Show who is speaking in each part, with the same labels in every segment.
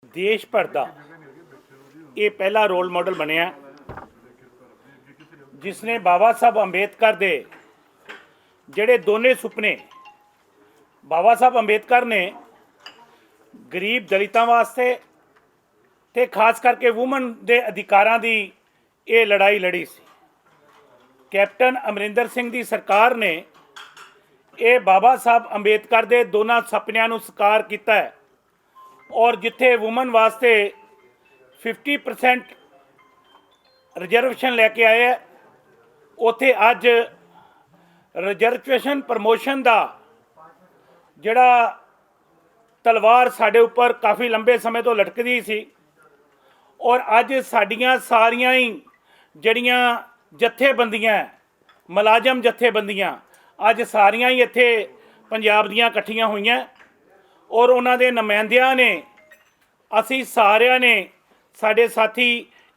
Speaker 1: देश भर का ये पहला रोल मॉडल बनया जिसने बाबा साहब अंबेडकर दे जड़े दोने सुपने बाबा साहब अंबेडकर ने गरीब दलितों वास्ते ते खास करके वूमन के अधिकारों की ये लड़ाई लड़ी सी। कैप्टन अमरिंदर सिंह की सरकार ने ये बाबा साहब अंबेडकर के दोनों सपनों को साकार किया है और जिथे वूमन वास्ते 50% रिजर्वेशन लैके आए है उथे अज रिजर्वेशन प्रमोशन का जड़ा तलवार साढ़े उपर काफ़ी लंबे समय तो लटकती सी और अज साड़ियाँ सारियां ही जड़ियाँ जथेबंदियाँ मुलाजम जथेबंदियाँ अज सारियां ही इत्थे पंजाब दियां इकट्ठियां हुई और उन्होंने दे नुमाइंदियां ने असी सारियां ने साडे साथी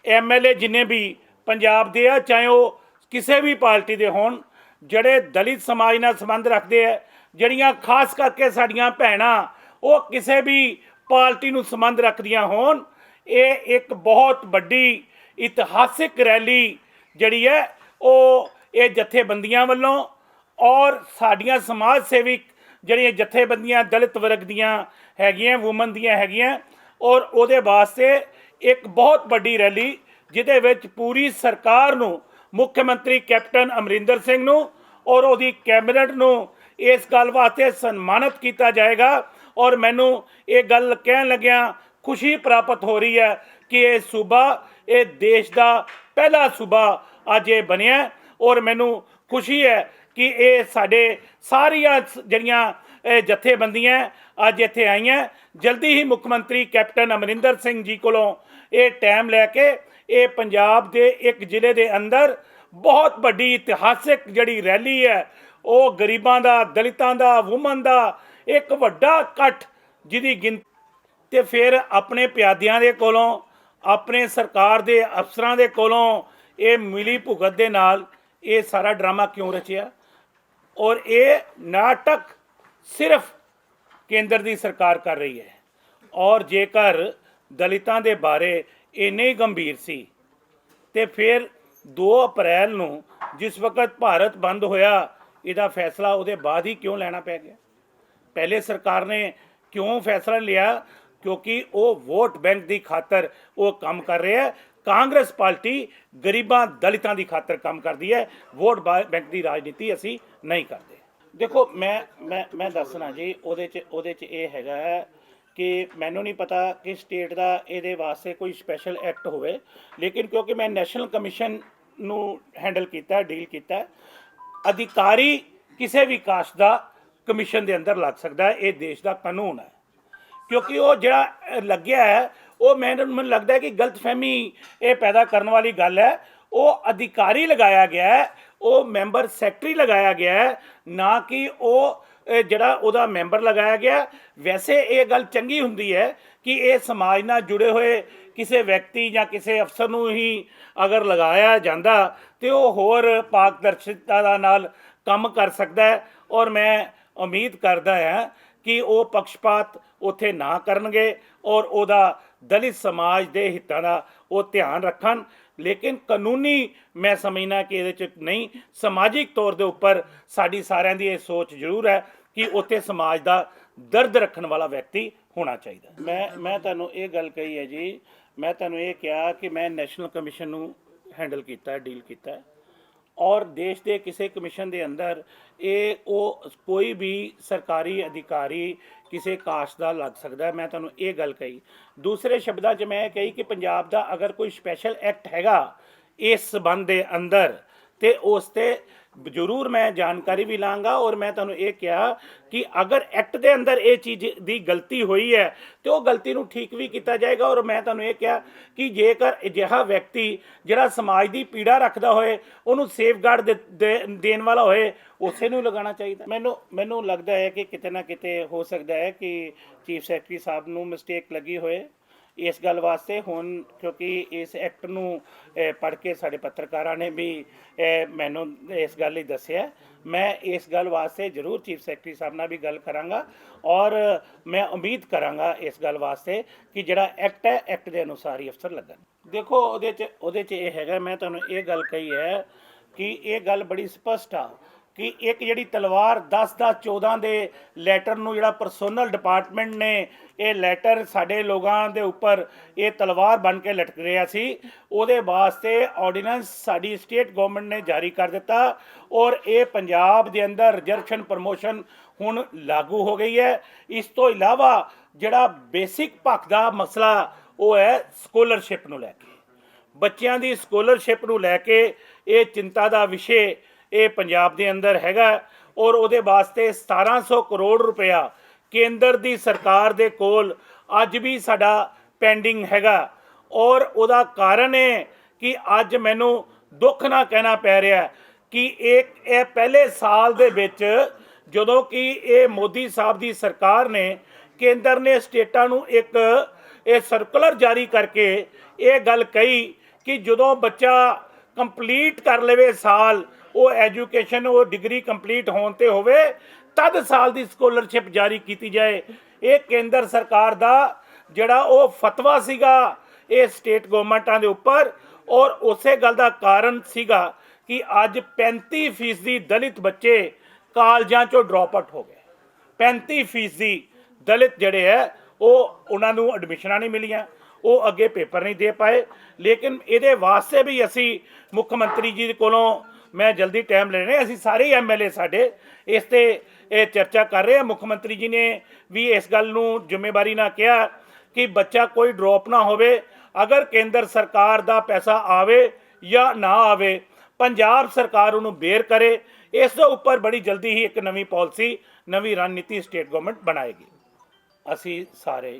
Speaker 1: MLA जिन्हें भी पंजाब दे चाहे वो किसी भी पार्टी के होण जड़े दलित समाज नाल संबंध रखते हैं जड़ियाँ खास करके साड़ियाँ भैणां वो किसी भी पार्टी नूं संबंध रखदियां होण ये एक बहुत बड़ी इतिहासिक रैली जड़ी है वो ये जथेबंदियां वालों और साड़ियाँ समाज सेविक जड़ियाँ जथेबंदियां दलित वर्ग दियाँ हैगियां वूमन दियाँ हैगियां और उहदे वास्ते एक बहुत बड़ी रैली जिहदे विच पूरी सरकार नूं मुख्यमंत्री कैप्टन अमरिंदर सिंह नूं और उहदी कैबिनेट नूं इस गल वास्ते सन्मानित किया जाएगा और मैनू ये गल कहन लग्या खुशी प्राप्त हो रही है कि ये सूबा ये देश का पहला सूबा अज ये बनिया और मैनू खुशी है कि ये साडे सारिया जड़ियाँ जथेबंदियाँ अज इत्थे आईयां जल्दी ही मुख्यमंत्री कैप्टन अमरिंदर सिंह जी कोलों ये टाइम लैके ये पंजाब के एक जिले के अंदर बहुत बड़ी इतिहासिक जड़ी रैली है वो गरीबां दा दलितां दा वूमन दा एक वड्डा इकट्ठ जिहदी गिनती ते फिर अपने प्यादियां दे कोलों अपने सरकार दे अफसरां दे कोलों ये मिली भुगत दे नाल ये सारा ड्रामा क्यों रचिया और ये नाटक सिर्फ केंद्र की सरकार कर रही है और जेकर दलितां दे बारे इन्ने ही गंभीर सी ते फिर 2 अप्रैल नूं जिस वक्त भारत बंद होया इहदा फैसला उहदे बाद ही क्यों लेना पै गया। पहले सरकार ने क्यों फैसला लिया क्योंकि वो वोट बैंक की खातर वो काम कर रहे हैं। कांग्रेस पार्टी गरीबां दलितां की खातर काम करती है वोट बैंक की राजनीति असी नहीं करते। देखो मैं दसना जी ਉਹਦੇ ਚ ਇਹ ਹੈਗਾ कि मैनू नहीं पता कि स्टेट का ये वास्ते कोई स्पैशल एक्ट होवे लेकिन क्योंकि मैं नैशनल कमीशन नू हैंडल किया डील किया अधिकारी किसी भी कास्ट का कमीशन के अंदर लग सकता है ये देश का कानून है क्योंकि वो जड़ा लग्या है वो मैनू लगता है कि गलतफहमी ये पैदा करने वाली गल है वो अधिकारी लगाया गया है वो मैंबर सैकटरी लगाया गया है ना कि वो जड़ा उहदा मैंबर लगाया गया। वैसे ये गल चंगी हुंदी है कि ये समाज नाल जुड़े हुए किसी व्यक्ति या किसी अफसर नूं ही अगर लगाया जाता तो वो होर पारदर्शिता नाल काम कर सकता है और मैं उम्मीद करदा है कि वो पक्षपात उत्थे ना करनगे और उहदा दलित समाज के हितों का वो ध्यान रखन लेकिन कानूनी मैं समझना कि ये नहीं समाजिक तौर के उपर साड़ी सारिਆਂ की ये सोच जरूर है कि उत्थे समाज का दर्द रखने वाला व्यक्ति होना चाहिए। मैं तुहानूं ये गल कही है जी मैं तुहानूं ये कहा कि मैं नैशनल कमीशन नूं हैंडल किया डील किया और देश के किसी कमीशन के अंदर ये कोई भी सरकारी अधिकारी किसी कास्ट का लग सकता है। मैं तुहानूं ये गल कही दूसरे शब्दों च मैं कही कि पंजाब का अगर कोई स्पैशल एक्ट हैगा इस संबंध के अंदर तो उस ते जरूर मैं जानकारी भी लाँगा और मैं तुहानूं ये कहा कि अगर एक्ट के अंदर ये चीज़ की गलती हुई है तो वो गलती नूं ठीक भी किया जाएगा और मैं तुहानूं ये कहा कि जेकर अजिहा व्यक्ति जिहड़ा समाज की पीड़ा रखता होए उहनूं सेफगार्ड देण वाला होए उसे नूं लगाना चाहिए। मैनूं लगता है कि किते ना किते हो सकता है कि चीफ सैकटरी साहब नूं मिसटेक लगी होए इस गल वास्ते हुण क्योंकि इस एक्ट नूं पढ़ के साडे पत्रकारां ने भी मैनूं इस गल ही दस्सिया मैं इस गल वास्ते जरूर चीफ सैकटरी साहब नाल भी गल करांगा और मैं उम्मीद करांगा इस गल वास्ते कि जिहड़ा एक्ट है एक्ट के अनुसार ही अफसर लगन। देखो ਉਹਦੇ 'ਚ ਇਹ ਹੈਗਾ, मैं तुहानूं ये गल कही है कि ये गल बड़ी स्पष्ट आ कि एक जिहड़ी तलवार 10-10 14 ਦੇ ਲੈਟਰ ਨੂੰ ਜਿਹੜਾ ਪਰਸੋਨਲ ਡਿਪਾਰਟਮੈਂਟ ਨੇ ਇਹ ਲੈਟਰ ਸਾਡੇ ਲੋਕਾਂ ਦੇ ਉੱਪਰ ਇਹ ਤਲਵਾਰ ਬਣ ਕੇ ਲਟਕ ਰਿਹਾ ਸੀ, ਉਹਦੇ ਵਾਸਤੇ ਆਰਡੀਨੈਂਸ ਸਾਡੀ ਸਟੇਟ ਗਵਰਨਮੈਂਟ ਨੇ ਜਾਰੀ ਕਰ ਦਿੱਤਾ ਔਰ ਇਹ ਪੰਜਾਬ ਦੇ ਅੰਦਰ ਰਿਜ਼ਰਵੇਸ਼ਨ ਪ੍ਰਮੋਸ਼ਨ ਹੁਣ ਲਾਗੂ ਹੋ ਗਈ ਹੈ। ਇਸ ਤੋਂ ਇਲਾਵਾ ਜਿਹੜਾ ਬੇਸਿਕ ਪੱਖ ਦਾ ਮਸਲਾ ਉਹ ਹੈ ਸਕੋਲਰਸ਼ਿਪ ਨੂੰ ਲੈ ਕੇ, ਬੱਚਿਆਂ ਦੀ ਸਕੋਲਰਸ਼ਿਪ ਨੂੰ ਲੈ ਕੇ ਇਹ ਚਿੰਤਾ ਦਾ ਵਿਸ਼ੇ ਇਹ ਪੰਜਾਬ ਦੇ ਅੰਦਰ ਹੈਗਾ ਔਰ ਉਹਦੇ ਵਾਸਤੇ 1700 ਕਰੋੜ ਰੁਪਇਆ ਕੇਂਦਰ ਦੀ ਸਰਕਾਰ ਦੇ ਕੋਲ ਅੱਜ ਵੀ ਸਾਡਾ ਪੈਂਡਿੰਗ ਹੈਗਾ ਔਰ ਉਹਦਾ ਕਾਰਨ ਹੈ ਕਿ ਅੱਜ ਮੈਨੂੰ ਦੁੱਖ ਨਾਲ ਕਹਿਣਾ ਪੈ ਰਿਹਾ ਕਿ ਇਹ ਪਹਿਲੇ ਸਾਲ ਦੇ ਵਿੱਚ ਜਦੋਂ ਕਿ ਇਹ ਮੋਦੀ ਸਾਹਿਬ ਦੀ ਸਰਕਾਰ ਨੇ ਕੇਂਦਰ ਨੇ ਸਟੇਟਾਂ ਨੂੰ ਇੱਕ ਇਹ ਸਰਕੂਲਰ ਜਾਰੀ ਕਰਕੇ ਇਹ ਗੱਲ ਕਹੀ ਕਿ ਜਦੋਂ ਬੱਚਾ ਕੰਪਲੀਟ ਕਰ ਲਵੇ ਸਾਲ ਉਹ ਐਜੂਕੇਸ਼ਨ ਉਹ ਡਿਗਰੀ ਕੰਪਲੀਟ ਹੋਣ ਤੇ ਹੋਵੇ ਤਦ ਸਾਲ ਦੀ ਸਕੋਲਰਸ਼ਿਪ ਜਾਰੀ ਕੀਤੀ ਜਾਏ। ਇਹ ਕੇਂਦਰ ਸਰਕਾਰ ਦਾ ਜਿਹੜਾ ਉਹ ਫਤਵਾ ਸੀਗਾ ਇਹ ਸਟੇਟ ਗਵਰਨਮੈਂਟਾਂ ਦੇ ਉੱਪਰ ਔਰ ਉਸੇ ਗੱਲ ਦਾ ਕਾਰਨ ਸੀਗਾ ਕਿ ਅੱਜ 35% ਦਲਿਤ ਬੱਚੇ ਕਾਲਜਾਂ ਚੋਂ ਡ੍ਰੌਪ ਆਊਟ ਹੋ ਗਏ। 35% ਦਲਿਤ ਜਿਹੜੇ ਹੈ ਉਹ ਉਹਨਾਂ ਨੂੰ ਐਡਮਿਸ਼ਨਾਂ ਨਹੀਂ ਮਿਲੀਆਂ, ਉਹ ਅੱਗੇ ਪੇਪਰ ਨਹੀਂ ਦੇ ਪਾਏ। ਲੇਕਿਨ ਇਹਦੇ ਵਾਸਤੇ ਵੀ ਅਸੀਂ ਮੁੱਖ ਮੰਤਰੀ ਜੀ ਕੋਲੋਂ मैं जल्दी टाइम लेने असी सारे MLA साढ़े इस ते चर्चा कर रहे हैं। मुख्य मंत्री जी ने भी इस गल नूं जिम्मेवारी ना कहा कि बच्चा कोई ड्रॉप ना होवे, अगर केंद्र सरकार दा पैसा आवे या ना आवे पंजाब सरकार उन्होंने बेयर करे। इस उपर बड़ी जल्दी ही एक नवी पॉलिसी नवी रणनीति स्टेट गवर्नमेंट बनाएगी। असी सारे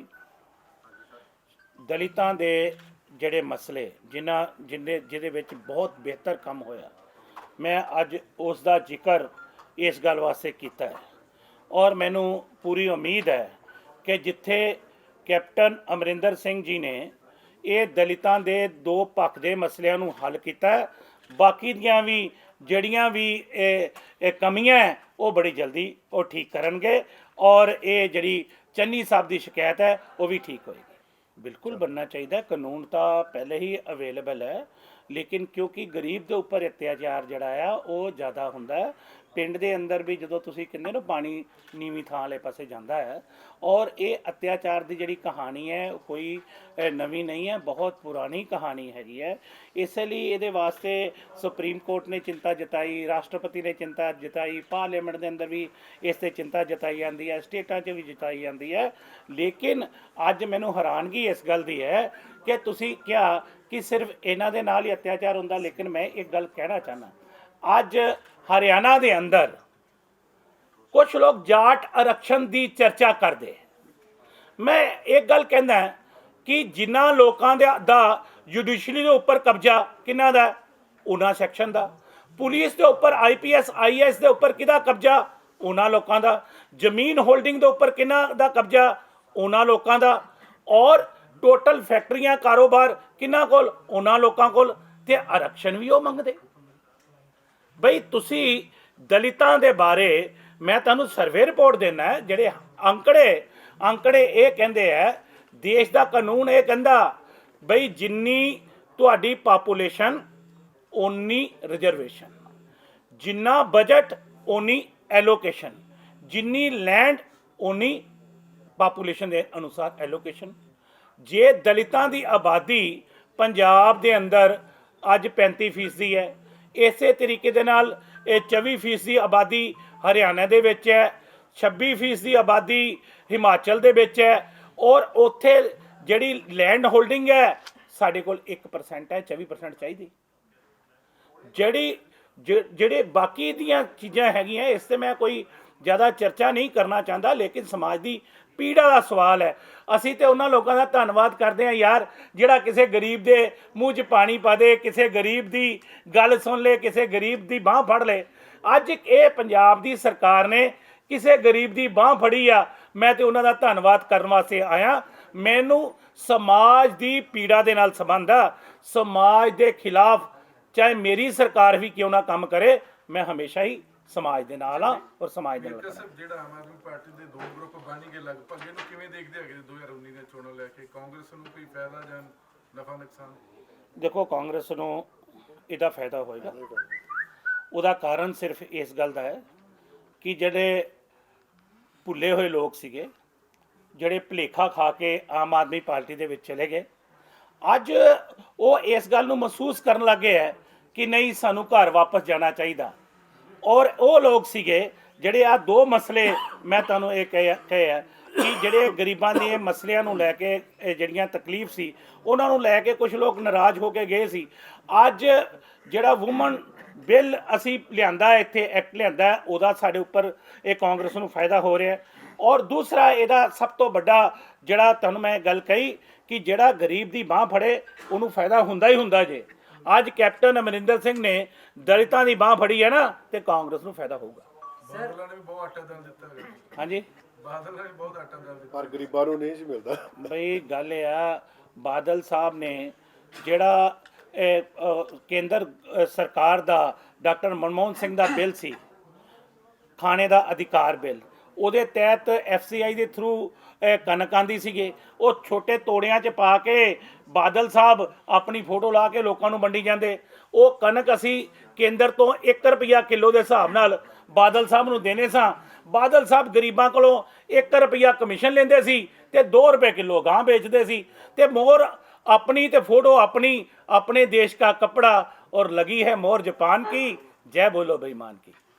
Speaker 1: दलितां दे जिहड़े मसले जिहदे विच बहुत बेहतर काम होया मैं अज उसका जिक्र इस गल वास्ते किया है और मैनू पूरी उम्मीद है कि जिथे कैप्टन अमरिंदर सिंह जी ने ये दलितां दे दो पक्ष के मसलियां नू हल किया, बाकी दियां भी जड़ियां भी कमियां हैं वो बड़ी जल्दी वो ठीक करनगे और ये जड़ी चन्नी साहब की शिकायत है वो भी ठीक होएगी। बिल्कुल बनना चाहिए, कानून तो पहले ही अवेलेबल है लेकिन क्योंकि गरीब के उपर अत्याचार जड़ा आ वो ज़्यादा होंदा है। पिंड के अंदर भी जो तुसीं कहंदे ना पानी नीवीं थां वाले पासे जाता है और ये अत्याचार की जिहड़ी कहानी है कोई नवी नहीं है, बहुत पुरानी कहानी हैगी है। इसलिए ये वास्ते सुप्रीम कोर्ट ने चिंता जताई, राष्ट्रपति ने चिंता जताई, पार्लीमेंट के अंदर भी इस ते चिंता जताई जाती है, स्टेटां 'च भी जताई जाती है। लेकिन अज मैनूं हैरानगी इस गल की है कि तुसीं क्या कि सिर्फ इन्हां दे नाल ही अत्याचार हुंदा। लेकिन मैं एक गल कहना चाहना, अज हरियाणा के अंदर कुछ लोग जाट आरक्षण की चर्चा करते। मैं एक गल कहना कि जिन्हां लोकां दा जुडिशरी के उपर कब्जा किन्हां दा उन्हां सैक्शन का, पुलिस के उपर IPS IAS के उपर किहदा कब्जा उन्हां लोकां दा, जमीन होल्डिंग के उपर किन्हां दा कब्जा उन्हां लोकां दा और टोटल फैक्ट्रियां कारोबार किन्हां कोल उन्हां लोकां कोल ते आरक्षण भी वो मंगदे। बई तुसी दलितां दे बारे मैं तुहानूं सर्वे रिपोर्ट देना है, जिहड़े अंकड़े ये कहंदे है देश का कानून ये कहंदा बई जिन्नी तुहाडी पापूलेशन उन्नी रिजर्वेशन, जिन्ना बजट उन्नी एलोकेशन, जिन्नी लैंड उन्नी पापूलेशन के अनुसार एलोकेशन। जे दलितां दी आबादी पंजाब दे अंदर अज 35% है, इस तरीके दे नाल 24% आबादी हरियाणा दे विच है, 26% आबादी हिमाचल दे विच है और उत्थे जिहड़ी लैंड होल्डिंग है साडे कोल 1% है, 24% चाहिए। जिहड़े बाकी दियां चीज़ां हैगियां इस ते मैं कोई ज़्यादा चर्चा नहीं करना चाहता, लेकिन समाज की पीड़ा का सवाल है। असी तो उन्होंने लोगों का धन्यवाद करते हैं यार जिहड़ा किसी गरीब के मूँह च पानी पा दे, किसी गरीब की गल सुन ले, किसी गरीब की बांह फड़ ले। अज ये पंजाब की सरकार ने किसी गरीब की बांह फड़ी आ, मैं तो उन्हों का धन्यवाद करने वास्ते आया। मैनू समाज की पीड़ा के नाल संबंध आ, समाज के खिलाफ चाहे मेरी सरकार भी क्यों ना काम करे, मैं हमेशा ही समाज के नाल हाँ और समाज दे नाल
Speaker 2: ਸਰ ਜਿਹੜਾ ਆਮ ਆਦਮੀ ਪਾਰਟੀ ਦੇ ਦੋ ਗਰੁੱਪ ਬਣ ਗਏ ਲਗਭਗ ਇਹਨੂੰ ਕਿਵੇਂ ਦੇਖਦੇ ਹੈਗੇ 2019 ਦੇ ਚੋਣਾਂ ਲੈ ਕੇ ਕਾਂਗਰਸ ਨੂੰ ਕੋਈ ਫਾਇਦਾ ਜਾਂ ਨਫਾ ਨੁਕਸਾਨ?
Speaker 1: देखो कांग्रेस ਨੂੰ ਇਹਦਾ ਫਾਇਦਾ ਹੋਏਗਾ। ਉਹਦਾ ਕਾਰਨ ਸਿਰਫ ਇਸ ਗੱਲ ਦਾ ਹੈ ਕਿ ਜਿਹੜੇ ਭੁੱਲੇ ਹੋਏ ਲੋਕ ਸੀਗੇ, ਜਿਹੜੇ ਭੁਲੇਖਾ ਖਾ ਕੇ ਆਮ ਆਦਮੀ ਪਾਰਟੀ ਦੇ ਵਿੱਚ ਚਲੇ ਗਏ, ਅੱਜ ਉਹ ਇਸ ਗੱਲ ਨੂੰ ਮਹਿਸੂਸ ਕਰਨ ਲੱਗੇ ਹੈ ਕਿ ਨਹੀਂ ਸਾਨੂੰ ਘਰ ਵਾਪਸ ਜਾਣਾ ਚਾਹੀਦਾ। ਔਰ ਉਹ ਲੋਕ ਸੀਗੇ ਜਿਹੜੇ ਆ ਦੋ ਮਸਲੇ ਮੈਂ ਤੁਹਾਨੂੰ ਇਹ ਕਹੇ ਹੈ ਕਿ ਜਿਹੜੇ ਗਰੀਬਾਂ ਦੇ ਮਸਲਿਆਂ ਨੂੰ ਲੈ ਕੇ ਜਿਹੜੀਆਂ ਤਕਲੀਫ ਸੀ ਉਹਨਾਂ ਨੂੰ ਲੈ ਕੇ ਕੁਝ ਲੋਕ ਨਾਰਾਜ਼ ਹੋ ਕੇ ਗਏ ਸੀ। ਅੱਜ ਜਿਹੜਾ ਵੂਮਨ ਬਿੱਲ ਅਸੀਂ ਲਿਆਂਦਾ ਇੱਥੇ ਐਕਟ ਲਿਆਂਦਾ ਉਹਦਾ ਸਾਡੇ ਉੱਪਰ ਇਹ ਕਾਂਗਰਸ ਨੂੰ ਫਾਇਦਾ ਹੋ ਰਿਹਾ। ਔਰ ਦੂਸਰਾ ਇਹਦਾ ਸਭ ਤੋਂ ਵੱਡਾ ਜਿਹੜਾ ਤੁਹਾਨੂੰ ਮੈਂ ਗੱਲ ਕਹੀ ਕਿ ਜਿਹੜਾ ਗਰੀਬ ਦੀ ਬਾਂਹ ਫੜੇ ਉਹਨੂੰ ਫਾਇਦਾ ਹੁੰਦਾ ਹੀ ਹੁੰਦਾ ਜੇ। ਅੱਜ ਕੈਪਟਨ ਅਮਰਿੰਦਰ ਸਿੰਘ ਨੇ ਦਲਿਤਾਂ ਦੀ ਬਾਂਹ ਫੜੀ ਹੈ ਨਾ ਤੇ ਕਾਂਗਰਸ ਨੂੰ ਫਾਇਦਾ ਹੋਊਗਾ।
Speaker 2: ਬਾਦਲਾਂ ਨੇ ਵੀ ਬਹੁਤ ਆਟਾ ਦਾਲ ਦਿੱਤਾ ਹੈ।
Speaker 1: ਹਾਂਜੀ
Speaker 2: ਬਾਦਲ ਨੇ ਵੀ ਬਹੁਤ ਆਟਾ ਦਾਲ ਦਿੱਤਾ
Speaker 3: ਪਰ ਗਰੀਬਾਂ ਨੂੰ ਨਹੀਂ ਸੀ ਮਿਲਦਾ।
Speaker 1: ਬਈ ਗੱਲ ਇਹ ਆ ਬਾਦਲ ਸਾਹਿਬ ਨੇ ਜਿਹੜਾ ਕੇਂਦਰ ਸਰਕਾਰ ਦਾ ਡਾਕਟਰ ਮਨਮੋਹਨ ਸਿੰਘ ਦਾ ਬਿੱਲ ਸੀ ਖਾਣੇ ਦਾ ਅਧਿਕਾਰ ਬਿੱਲ, ਉਹਦੇ ਤਹਿਤ FCI ਦੇ ਥਰੂ ਕਣਕ ਆਉਂਦੀ ਸੀਗੇ, ਉਹ ਛੋਟੇ ਤੋੜਿਆਂ 'ਚ ਪਾ ਕੇ ਬਾਦਲ ਸਾਹਿਬ ਆਪਣੀ ਫੋਟੋ ਲਾ ਕੇ ਲੋਕਾਂ ਨੂੰ ਵੰਡੀ ਜਾਂਦੇ। ਉਹ ਕਣਕ ਅਸੀਂ ਕੇਂਦਰ ਤੋਂ 1 ਰੁਪਿਆ ਕਿਲੋ ਦੇ ਹਿਸਾਬ ਨਾਲ ਬਾਦਲ ਸਾਹਿਬ ਨੂੰ ਦੇਣੇ ਸਾਂ। ਬਾਦਲ ਸਾਹਿਬ ਗਰੀਬਾਂ ਕੋਲੋਂ 1 ਰੁਪਿਆ ਕਮਿਸ਼ਨ ਲੈਂਦੇ ਸੀ ਤੇ 2 ਰੁਪਏ ਕਿਲੋ ਗਾਂ ਵੇਚਦੇ ਸੀ। ਤੇ ਮੋਹਰ अपनी तो फोटो अपनी, अपने देश का कपड़ा और लगी है मोहर जापान की। जय बोलो बेईमान की।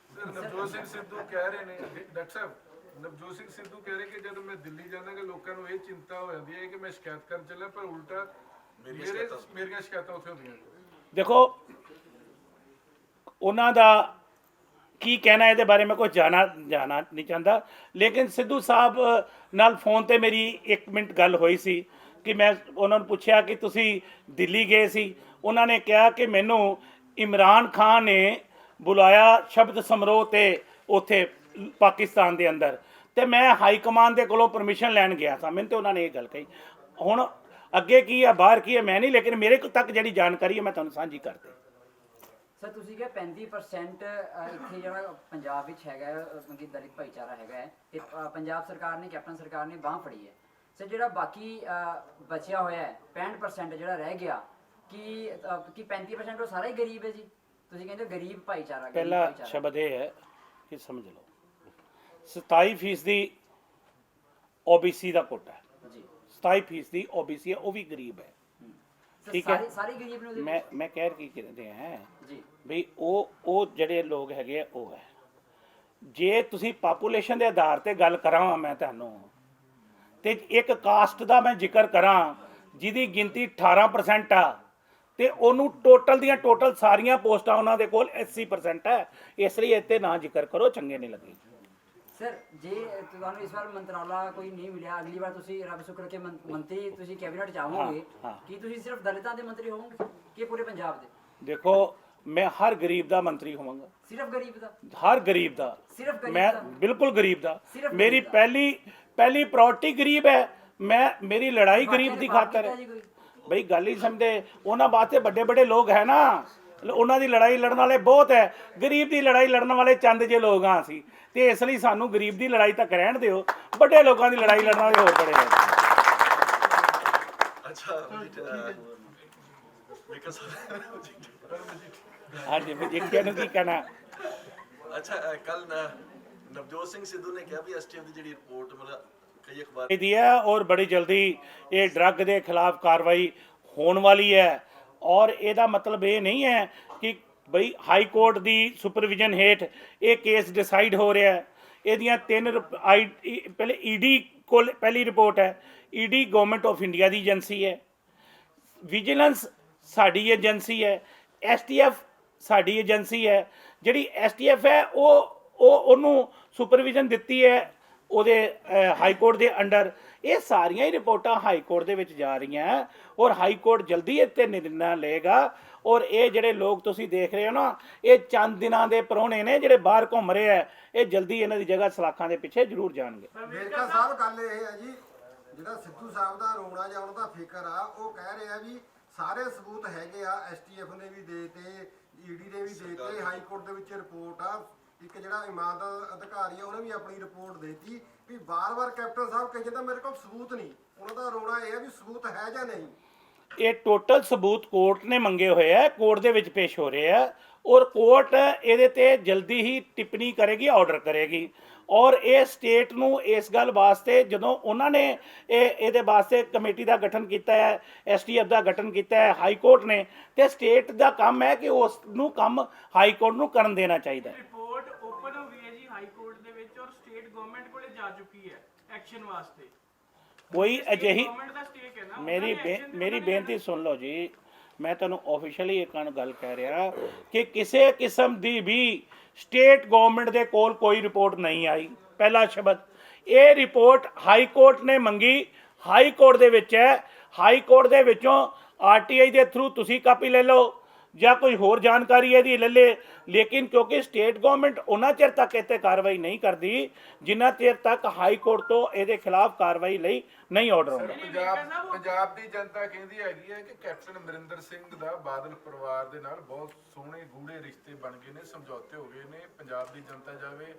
Speaker 2: ਨਵਜੋਤ ਸਿੰਘ ਸਿੱਧੂ ਕਹਿ ਰਹੇ ਨੇ ਡਾਕਟਰ ਸਾਹਿਬ, ਨਵਜੋਤ ਸਿੰਘ ਸਿੱਧੂ ਕਹਿ ਰਹੇ ਕਿ ਜਦੋਂ ਮੈਂ ਦਿੱਲੀ ਜਾਂਦਾ ਕਿ ਲੋਕਾਂ ਨੂੰ ਇਹ ਚਿੰਤਾ ਹੋ ਜਾਂਦੀ ਹੈ ਕਿ ਮੈਂ ਸ਼ਿਕਾਇਤ ਕਰਨ ਚੱਲਿਆ ਪਰ ਉਲਟਾ ਮੇਰੀਆਂ ਸ਼ਿਕਾਇਤਾਂ ਉੱਥੇ ਹੁੰਦੀਆਂ।
Speaker 1: देखो ਉਹਨਾਂ ਦਾ ਕੀ ਕਹਿਣਾ ਇਹਦੇ ਬਾਰੇ ਮੈਂ ਕੋਈ ਜਾਣਾ ਨਹੀਂ ਚਾਹੁੰਦਾ, ਲੇਕਿਨ ਸਿੱਧੂ ਸਾਹਿਬ ਨਾਲ ਫੋਨ ਤੇ ਮੇਰੀ 1 ਮਿੰਟ ਗੱਲ ਹੋਈ ਸੀ ਕਿ ਮੈਂ ਉਹਨਾਂ ਨੂੰ ਪੁੱਛਿਆ ਕਿ ਤੁਸੀਂ ਦਿੱਲੀ ਗਏ ਸੀ। ਉਹਨਾਂ ਨੇ ਕਿਹਾ ਕਿ ਮੈਨੂੰ ਇਮਰਾਨ ਖਾਨ ਨੇ ਬੁਲਾਇਆ ਸ਼ਬਦ ਸਮਾਰੋਹ ਤੇ ਉੱਥੇ ਪਾਕਿਸਤਾਨ ਦੇ ਅੰਦਰ, ਤੇ ਮੈਂ ਹਾਈ ਕਮਾਂਡ ਦੇ ਕੋਲੋਂ ਪਰਮਿਸ਼ਨ ਲੈਣ ਗਿਆ ਸਾਂ। ਮੈਨੂੰ ਤੇ ਉਹਨਾਂ ਨੇ ਇਹ ਗੱਲ ਕਹੀ। ਹੁਣ ਅੱਗੇ ਕੀ ਹੈ ਬਾਹਰ ਕੀ ਹੈ ਮੈਂ ਨਹੀਂ, ਲੇਕਿਨ ਮੇਰੇ ਤੱਕ ਜਿਹੜੀ ਜਾਣਕਾਰੀ ਹੈ ਮੈਂ ਤੁਹਾਨੂੰ ਸਾਂਝੀ ਕਰਦਾ।
Speaker 4: ਸਰ ਤੁਸੀਂ ਕਿਹਾ 35% ਇੱਥੇ ਜਿਹੜਾ ਪੰਜਾਬ ਵਿੱਚ ਹੈਗਾ ਕਿ ਦਲਿਤ ਭਾਈਚਾਰਾ ਹੈਗਾ ਹੈ ਤੇ ਪੰਜਾਬ ਸਰਕਾਰ ਨੇ, ਕੈਪਟਨ ਸਰਕਾਰ ਨੇ ਬਾਂਹ ਫੜੀ ਹੈ। ਸਰ ਜਿਹੜਾ ਬਾਕੀ ਬਚਿਆ ਹੋਇਆ ਹੈ 65% ਜਿਹੜਾ ਰਹਿ ਗਿਆ ਕਿ 35% ਉਹ ਸਾਰਾ ਹੀ ਗਰੀਬ ਹੈ ਜੀ? ਤੁਸੀਂ ਕਹਿੰਦੇ ਗਰੀਬ ਭਾਈਚਾਰਾ।
Speaker 1: ਪਹਿਲਾ ਸ਼ਬਦ ਇਹ ਹੈ ਕਿ ਸਮਝ ਲਓ 27% OBC ਦਾ ਕੋਟਾ ਹੈ
Speaker 4: ਜੀ,
Speaker 1: 27% OBC ਹੈ, ਉਹ ਵੀ ਗਰੀਬ ਹੈ। ਠੀਕ ਹੈ,
Speaker 4: ਸਾਰੇ ਗਰੀਬ ਨੂੰ
Speaker 1: ਮੈਂ ਕਹਿ ਕੀ ਕਹਿੰਦੇ ਆ
Speaker 4: ਜੀ
Speaker 1: ਬਈ ਉਹ ਜਿਹੜੇ ਲੋਕ ਹੈਗੇ ਆ ਉਹ ਹੈ। ਜੇ ਤੁਸੀਂ ਪਾਪੂਲੇਸ਼ਨ ਦੇ ਆਧਾਰ ਤੇ ਗੱਲ ਕਰਾਂ ਮੈਂ ਤੁਹਾਨੂੰ ਤੇ ਇੱਕ ਕਾਸਟ ਦਾ ਮੈਂ ਜ਼ਿਕਰ ਕਰਾਂ ਜਿਹਦੀ ਗਿਣਤੀ 18% ਆ ਤੇ ਉਹਨੂੰ ਟੋਟਲ ਦੀਆਂ ਟੋਟਲ ਸਾਰੀਆਂ ਪੋਸਟਾਂ ਉਹਨਾਂ ਦੇ ਕੋਲ 80% ਹੈ। ਇਸ ਲਈ ਇੱਥੇ ਨਾ ਜ਼ਿਕਰ ਕਰੋ, ਚੰਗੇ ਨਹੀਂ ਲੱਗੇ।
Speaker 4: ਸਰ ਜੇ ਤੁਹਾਨੂੰ ਇਸ ਵਾਰ ਮੰਤਰਾਲਾ ਕੋਈ ਨਹੀਂ ਮਿਲਿਆ, ਅਗਲੀ ਵਾਰ ਤੁਸੀਂ ਰੱਬ ਸ਼ੁਕਰ ਕੇ ਮੰਤਰੀ ਤੁਸੀਂ ਕੈਬਨਿਟ ਚਾਹੋਗੇ ਕਿ ਤੁਸੀਂ ਸਿਰਫ ਦਲਿਤਾਂ ਦੇ ਮੰਤਰੀ ਹੋਵੋਗੇ ਕਿ ਪੂਰੇ ਪੰਜਾਬ ਦੇ?
Speaker 1: ਦੇਖੋ ਮੈਂ ਹਰ ਗਰੀਬ ਦਾ ਮੰਤਰੀ ਹੋਵਾਂਗਾ।
Speaker 4: ਸਿਰਫ ਗਰੀਬ ਦਾ?
Speaker 1: ਹਰ ਗਰੀਬ ਦਾ,
Speaker 4: ਸਿਰਫ ਗਰੀਬ
Speaker 1: ਮੈਂ
Speaker 4: ਦਾ?
Speaker 1: ਬਿਲਕੁਲ ਗਰੀਬ ਦਾ।
Speaker 4: ਸਿਰਫ
Speaker 1: ਮੇਰੀ
Speaker 4: ਗਰੀਬ ਦਾ।
Speaker 1: ਪਹਿਲੀ ਪ੍ਰਾਇੋਰਟੀ ਗਰੀਬ ਹੈ। ਮੇਰੀ ਲੜਾਈ ਗਰੀਬ ਦੀ ਖਾਤਰ ਹੈ। ਬਈ ਗੱਲ ਹੀ ਸਮਝਦੇ, ਉਹਨਾਂ ਵਾਸਤੇ ਵੱਡੇ ਲੋਕ ਹੈ ਨਾ, ਉਹਨਾਂ ਦੀ ਲੜਾਈ ਲੜਨ ਵਾਲੇ ਬਹੁਤ ਹੈ। ਗਰੀਬ ਦੀ ਲੜਾਈ ਲੜਨ ਵਾਲੇ ਚੰਦ ਜੇ ਲੋਕ ਹਾਂ ਅਸੀਂ, ਤੇ ਇਸ ਲਈ ਸਾਨੂੰ ਗਰੀਬ ਦੀ ਲੜਾਈ ਤੱਕ ਰਹਿਣ ਦਿਓ, ਵੱਡੇ ਲੋਕਾਂ ਦੀ ਲੜਾਈ ਲੜਨ ਵਾਲੇ ਹੋਰ ਬੜੇ ਹੈ। ਹਾਂਜੀ ਮਜੀਠੀਆ ਨੂੰ ਕੀ ਕਹਿਣਾ?
Speaker 5: ਅੱਛਾ ਕੱਲ ਨਵਜੋਤ ਸਿੰਘ ਸਿੱਧੂ ਨੇ ਕਿਹਾ ਵੀ ਐਸਟੀਐਫ ਦੀ ਜਿਹੜੀ ਰਿਪੋਰਟ ਮਤਲਬ ਕਈ ਅਖਬਾਰ
Speaker 1: ਦੀ ਹੈ ਔਰ ਬੜੀ ਜਲਦੀ ਇਹ ਡਰੱਗ ਦੇ ਖਿਲਾਫ ਕਾਰਵਾਈ ਹੋਣ ਵਾਲੀ ਹੈ। ਔਰ ਇਹਦਾ ਮਤਲਬ ਇਹ ਨਹੀਂ ਹੈ ਕਿ ਬਈ ਹਾਈ ਕੋਰਟ ਦੀ ਸੁਪਰਵਿਜ਼ਨ ਹੇਠ ਇਹ ਕੇਸ ਡਿਸਾਈਡ ਹੋ ਰਿਹਾ ਹੈ। ਇਹਦੀਆਂ 3 ਪਹਿਲੇ ਈਡੀ ਕੋਲ ਪਹਿਲੀ ਰਿਪੋਰਟ ਹੈ। ED government of India the agency ਹੈ, ਵਿਜੀਲੈਂਸ ਸਾਡੀ ਏਜੰਸੀ ਹੈ, STF ਸਾਡੀ ਏਜੰਸੀ ਹੈ। ਜਿਹੜੀ STF ਹੈ ਉਹਨੂੰ ਸੁਪਰਵਿਜ਼ਨ ਦਿੱਤੀ ਹੈ ਉਹਦੇ ਹਾਈ ਕੋਰਟ ਦੇ ਅੰਡਰ। ਇਹ ਸਾਰੀਆਂ ਹੀ ਰਿਪੋਰਟਾਂ ਹਾਈ ਕੋਰਟ ਦੇ ਵਿੱਚ ਜਾ ਰਹੀਆਂ ਔਰ ਹਾਈ ਕੋਰਟ ਜਲਦੀ ਇਹ 'ਤੇ ਨਿਰਣਾ ਲਏਗਾ। ਔਰ ਇਹ ਜਿਹੜੇ ਲੋਕ ਤੁਸੀਂ ਦੇਖ ਰਹੇ ਹੋ ਨਾ, ਇਹ ਚੰਦ ਦਿਨਾਂ ਦੇ ਪ੍ਰਾਹੁਣੇ ਨੇ ਜਿਹੜੇ ਬਾਹਰ ਘੁੰਮ ਰਹੇ ਆ। ਇਹ ਜਲਦੀ ਇਹਨਾਂ ਦੀ ਜਗ੍ਹਾ ਸਲਾਖਾਂ ਦੇ ਪਿੱਛੇ ਜ਼ਰੂਰ ਜਾਣਗੇ।
Speaker 3: ਵੇਰਕਾ ਸਾਹਿਬ ਗੱਲ ਇਹ ਹੈ ਜੀ, ਜਿਹੜਾ ਸਿੱਧੂ ਸਾਹਿਬ ਦਾ ਰੋਣਾ ਜਾਂ ਉਹਨਾਂ ਦਾ ਫਿਕਰ ਆ, ਉਹ ਕਹਿ ਰਿਹਾ ਵੀ ਸਾਰੇ ਸਬੂਤ ਹੈਗੇ ਆ, STF ਨੇ ਵੀ ਦੇਤੇ, ED ਨੇ ਵੀ ਦੇਤੇ, ਹਾਈ ਕੋਰਟ ਦੇ ਵਿੱਚ ਰਿਪੋਰਟ ਆ, ਇੱਕ ਜਿਹੜਾ ਇਮਾਨਦਾਰ ਅਧਿਕਾਰੀ ਆ ਉਹਨੇ ਵੀ ਆਪਣੀ ਰਿਪੋਰਟ ਦੇਤੀ ਵੀ ਵਾਰ-ਵਾਰ ਕੈਪਟਨ ਸਾਹਿਬ ਕਹੀ ਜਾਂਦਾ ਮੇਰੇ ਕੋਲ ਸਬੂਤ ਨਹੀਂ। ਉਹਨਾਂ ਦਾ ਰੋਣਾ ਇਹ ਹੈ ਵੀ ਸਬੂਤ ਹੈ ਜਾਂ ਨਹੀਂ।
Speaker 1: ਇਹ ਟੋਟਲ ਸਬੂਤ ਕੋਰਟ ਨੇ ਮੰਗੇ ਹੋਏ ਆ, ਕੋਰਟ ਦੇ ਵਿੱਚ ਪੇਸ਼ ਹੋ ਰਹੇ ਆ ਔਰ ਕੋਰਟ ਇਹਦੇ ਤੇ ਜਲਦੀ ਹੀ ਟਿੱਪਣੀ ਕਰੇਗੀ, ਆਰਡਰ ਕਰੇਗੀ। ਔਰ ਇਹ ਸਟੇਟ ਨੂੰ ਇਸ ਗੱਲ ਵਾਸਤੇ ਜਦੋਂ ਉਹਨਾਂ ਨੇ ਇਹਦੇ ਵਾਸਤੇ ਕਮੇਟੀ ਦਾ ਗਠਨ ਕੀਤਾ ਹੈ, ਐਸਟੀਐਫ ਦਾ ਗਠਨ ਕੀਤਾ ਹੈ ਹਾਈ ਕੋਰਟ ਨੇ, ਤੇ ਸਟੇਟ ਦਾ ਕੰਮ ਹੈ ਕਿ ਉਸ ਨੂੰ ਕੰਮ ਹਾਈ ਕੋਰਟ ਨੂੰ ਕਰਨ ਦੇਣਾ ਚਾਹੀਦਾ ਹੈ।
Speaker 6: ਰਿਪੋਰਟ ਓਪਨ ਹੋ ਗਈ ਹੈ ਜੀ ਹਾਈ ਕੋਰਟ ਦੇ ਵਿੱਚ ਔਰ ਸਟੇਟ ਗਵਰਨਮੈਂਟ ਕੋਲੇ ਜਾ ਚੁੱਕੀ ਹੈ ਐਕਸ਼ਨ ਵਾਸਤੇ।
Speaker 1: ਕੋਈ ਅਜਿਹੀ
Speaker 6: ਗਵਰਨਮੈਂਟ ਦਾ ਸਟੇਕ ਹੈ ਨਾ,
Speaker 1: ਮੇਰੀ ਬੇਨਤੀ ਸੁਣ ਲਓ ਜੀ, ਮੈਂ ਤੁਹਾਨੂੰ ਆਫੀਸ਼ੀਅਲੀ ਇੱਕ ਗੱਲ ਕਹਿ ਰਿਹਾ ਕਿ ਕਿਸੇ ਕਿਸਮ ਦੀ ਵੀ ਸਟੇਟ ਗਵਰਨਮੈਂਟ ਦੇ ਕੋਲ ਕੋਈ ਰਿਪੋਰਟ ਨਹੀਂ ਆਈ। ਪਹਿਲਾ ਸ਼ਬਦ, ਇਹ ਰਿਪੋਰਟ ਹਾਈ ਕੋਰਟ ਨੇ ਮੰਗੀ, ਹਾਈ ਕੋਰਟ ਦੇ ਵਿੱਚ ਹੈ। ਹਾਈ ਕੋਰਟ ਦੇ ਵਿੱਚੋਂ ਆਰਟੀਆਈ ਦੇ ਥਰੂ ਤੁਸੀਂ ਕਾਪੀ ਲੈ ਲਓ ਜਾਂ ਕੋਈ ਹੋਰ ਜਾਣਕਾਰੀ ਇਹਦੀ ਲੈ ਲੇ, ਲੇਕਿਨ ਕਿਉਂਕਿ ਸਟੇਟ ਗਵਰਨਮੈਂਟ ਉਹਨਾਂ ਚਿਰ ਤੱਕ ਇੱਥੇ ਕਾਰਵਾਈ ਨਹੀਂ ਕਰਦੀ ਜਿੰਨਾ ਚਿਰ ਤੱਕ ਹਾਈ ਕੋਰਟ ਤੋਂ ਇਹਦੇ ਖਿਲਾਫ ਕਾਰਵਾਈ ਲਈ ਨਹੀਂ ਆਰਡਰ ਆਉਂਦਾ।
Speaker 2: ਪੰਜਾਬ ਦੀ ਜਨਤਾ ਕਹਿੰਦੀ ਹੈਗੀ ਹੈ ਕਿ ਕੈਪਟਨ ਅਮਰਿੰਦਰ ਸਿੰਘ ਦਾ ਬਾਦਲ ਪਰਿਵਾਰ ਦੇ ਨਾਲ ਬਹੁਤ ਸੋਹਣੇ ਗੂੜੇ ਰਿਸ਼ਤੇ ਬਣ ਗਏ ਨੇ, ਸਮਝੌਤੇ ਹੋ ਗਏ ਨੇ। ਪੰਜਾਬ ਦੀ ਜਨਤਾ ਜਾਵੇ